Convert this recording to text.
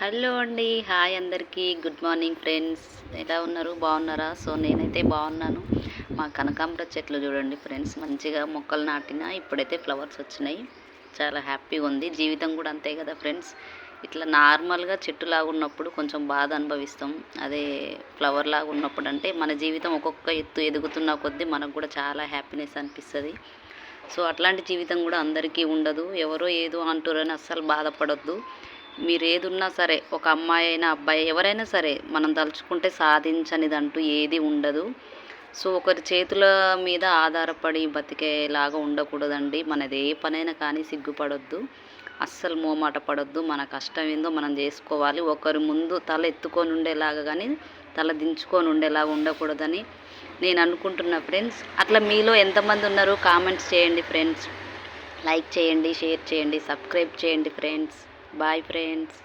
Hello అండి. Hi అందరికీ. Good morning friends. ఎలా ఉన్నారు? బాగున్నారా? సో నేనైతే బాగున్నాను. మా కనకాంబర చెట్లు చూడండి ఫ్రెండ్స్, మంచిగా మొక్కలు నాటిన ఇప్పుడైతే ఫ్లవర్స్ వచ్చినాయి. చాలా హ్యాపీగా ఉంది. జీవితం కూడా అంతే కదా ఫ్రెండ్స్. ఇట్లా నార్మల్గా చెట్టులాగా ఉన్నప్పుడు కొంచెం బాధ అనుభవిస్తాం. అదే ఫ్లవర్ లాగా ఉన్నప్పుడు అంటే మన జీవితం ఒక్కొక్క ఎత్తు ఎదుగుతున్న కొద్దీ మనకు కూడా చాలా హ్యాపీనెస్ అనిపిస్తుంది. సో అట్లాంటి జీవితం కూడా అందరికీ ఉండదు. ఎవరో ఏదో అంటురని అస్సలు బాధపడొద్దు. మీరు ఏదున్నా సరే, ఒక అమ్మాయి అయినా అబ్బాయి ఎవరైనా సరే, మనం తలుచుకుంటే సాధించనిదంటూ ఏది ఉండదు. సో ఒకరి చేతుల మీద ఆధారపడి బతికేలాగా ఉండకూడదండి. మనది ఏ పనైనా కానీ సిగ్గుపడొద్దు, అస్సలు మోమాట పడొద్దు. మన కష్టం ఏందో మనం చేసుకోవాలి. ఒకరి ముందు తల ఎత్తుకొని ఉండేలాగా కానీ తల దించుకొని ఉండేలాగా ఉండకూడదని నేను అనుకుంటున్నా ఫ్రెండ్స్. అట్లా మీలో ఎంతమంది ఉన్నారు కామెంట్స్ చేయండి ఫ్రెండ్స్. లైక్ చేయండి, షేర్ చేయండి, సబ్స్క్రైబ్ చేయండి ఫ్రెండ్స్. Bye friends.